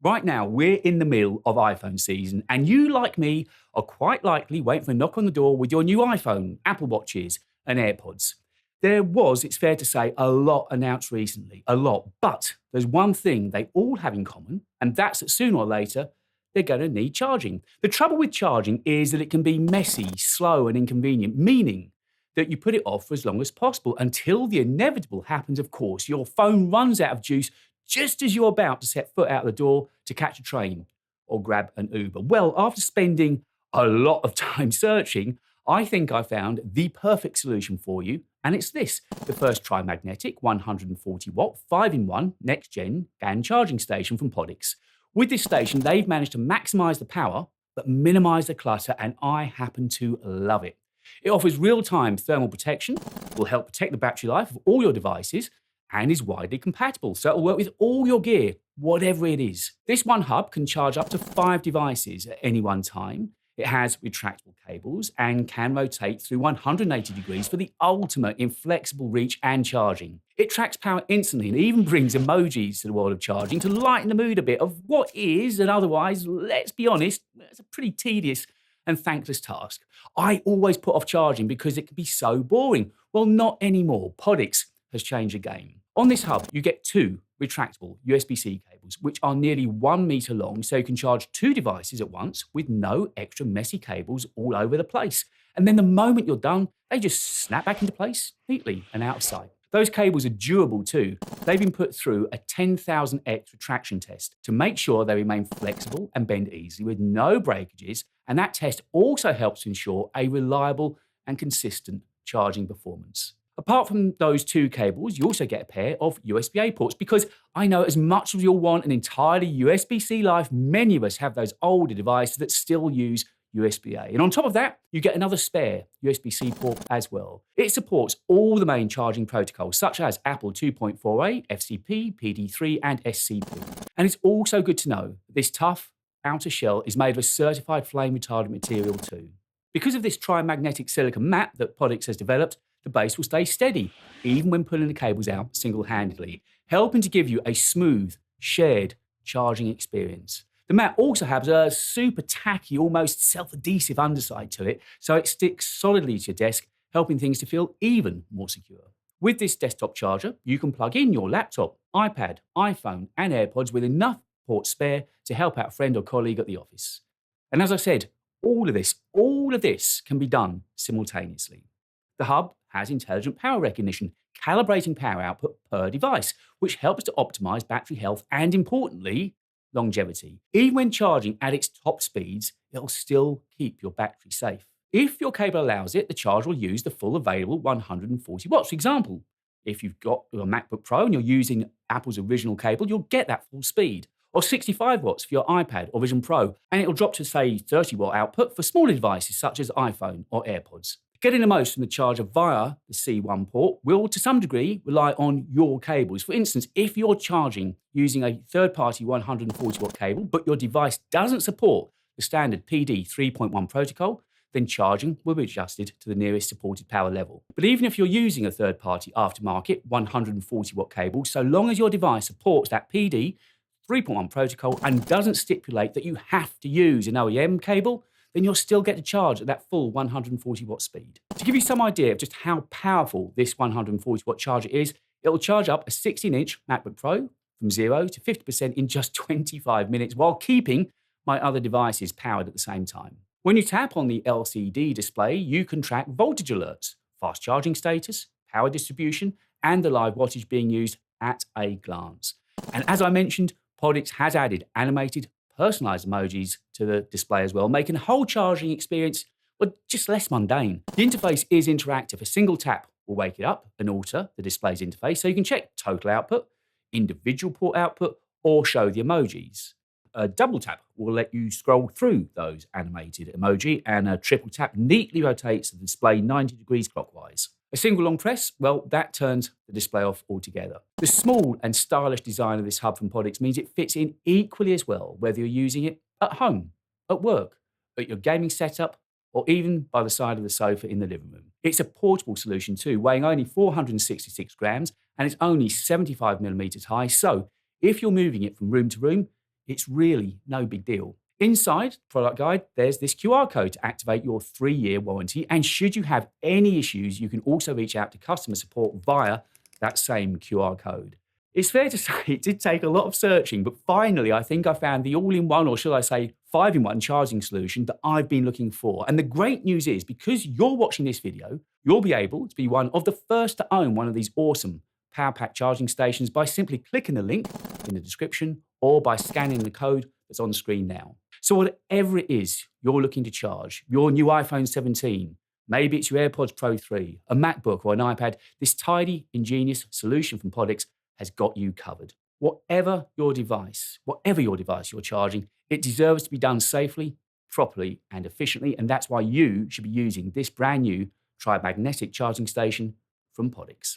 Right now, we're in the middle of iPhone season, and you, like me, are quite likely waiting for a knock on the door with your new iPhone, Apple Watches, and AirPods. There was, it's fair to say, a lot announced recently, a lot. But there's one thing they all have in common, and that's that sooner or later, they're going to need charging. The trouble with charging is that it can be messy, slow, and inconvenient, meaning that you put it off for as long as possible until the inevitable happens, of course. Your phone runs out of juice just as you're about to set foot out the door to catch a train or grab an Uber. Well, after spending a lot of time searching, I think I found the perfect solution for you, and it's this: the first Trimagnetic 140 watt 5-in-1 next gen GaN charging station from Podix. With this station, they've managed to maximize the power but minimize the clutter, and I happen to love it. It offers real-time thermal protection, will help protect the battery life of all your devices, and is widely compatible, so it'll work with all your gear, whatever it is. This one hub can charge up to 5 devices at any one time. It has retractable cables and can rotate through 180 degrees for the ultimate in flexible reach and charging. It tracks power instantly and even brings emojis to the world of charging to lighten the mood a bit of what is, and otherwise, let's be honest, it's a pretty tedious and thankless task. I always put off charging because it can be so boring. Well, not anymore. Podix has changed the game. On this hub, you get 2 retractable USB-C cables, which are nearly 1 meter long, so you can charge 2 devices at once with no extra messy cables all over the place. And then the moment you're done, they just snap back into place neatly and out of sight. Those cables are durable too. They've been put through a 10,000x retraction test to make sure they remain flexible and bend easily with no breakages, and that test also helps to ensure a reliable and consistent charging performance. Apart from those 2 cables, you also get a pair of USB-A ports, because I know as much as you'll want an entirely USB-C life, many of us have those older devices that still use USB-A. And on top of that, you get another spare USB-C port as well. It supports all the main charging protocols, such as Apple 2.48, FCP, PD3, and SCP. And it's also good to know that this tough outer shell is made of a certified flame retardant material too. Because of this trimagnetic silicon mat that Podix has developed, the base will stay steady, even when pulling the cables out single-handedly, helping to give you a smooth, shared charging experience. The mat also has a super tacky, almost self-adhesive underside to it, so it sticks solidly to your desk, helping things to feel even more secure. With this desktop charger, you can plug in your laptop, iPad, iPhone, and AirPods with enough ports spare to help out a friend or colleague at the office. And as I said, all of this can be done simultaneously. The hub has intelligent power recognition, calibrating power output per device, which helps to optimize battery health and, importantly, longevity. Even when charging at its top speeds, it'll still keep your battery safe. If your cable allows it, the charger will use the full available 140 watts. For example, if you've got your MacBook Pro and you're using Apple's original cable, you'll get that full speed. Or 65 watts for your iPad or Vision Pro, and it'll drop to, say, 30 watt output for smaller devices such as iPhone or AirPods. Getting the most from the charger via the C1 port will, to some degree, rely on your cables. For instance, if you're charging using a third-party 140 watt cable, but your device doesn't support the standard PD 3.1 protocol, then charging will be adjusted to the nearest supported power level. But even if you're using a third-party aftermarket 140 watt cable, so long as your device supports that PD 3.1 protocol and doesn't stipulate that you have to use an OEM cable, then you'll still get to charge at that full 140 watt speed. To give you some idea of just how powerful this 140 watt charger is, it'll charge up a 16-inch MacBook Pro from 0 to 50% in just 25 minutes while keeping my other devices powered at the same time. When you tap on the LCD display, you can track voltage alerts, fast charging status, power distribution, and the live wattage being used at a glance. And as I mentioned, Podix has added animated, personalized emojis to the display as well, making the whole charging experience just less mundane. The interface is interactive. A single tap will wake it up and alter the display's interface, so you can check total output, individual port output, or show the emojis. A double tap will let you scroll through those animated emoji, and a triple tap neatly rotates the display 90 degrees clockwise. A single long press, well, that turns the display off altogether. The small and stylish design of this hub from Podix means it fits in equally as well, whether you're using it at home, at work, at your gaming setup, or even by the side of the sofa in the living room. It's a portable solution too, weighing only 466 grams, and it's only 75 millimeters high, so if you're moving it from room to room, It's really no big deal. Inside the product guide, there's this QR code to activate your 3-year warranty. And should you have any issues, you can also reach out to customer support via that same QR code. It's fair to say it did take a lot of searching, but finally, I think I found the all-in-one, or should I say 5-in-1 charging solution that I've been looking for. And the great news is, because you're watching this video, you'll be able to be one of the first to own one of these awesome power pack charging stations by simply clicking the link in the description or by scanning the code that's on screen now. So whatever it is you're looking to charge, your new iPhone 17, maybe it's your AirPods Pro 3, a MacBook or an iPad, this tidy, ingenious solution from Podix has got you covered. Whatever your device you're charging, it deserves to be done safely, properly, and efficiently, and that's why you should be using this brand new tri-magnetic charging station from Podix.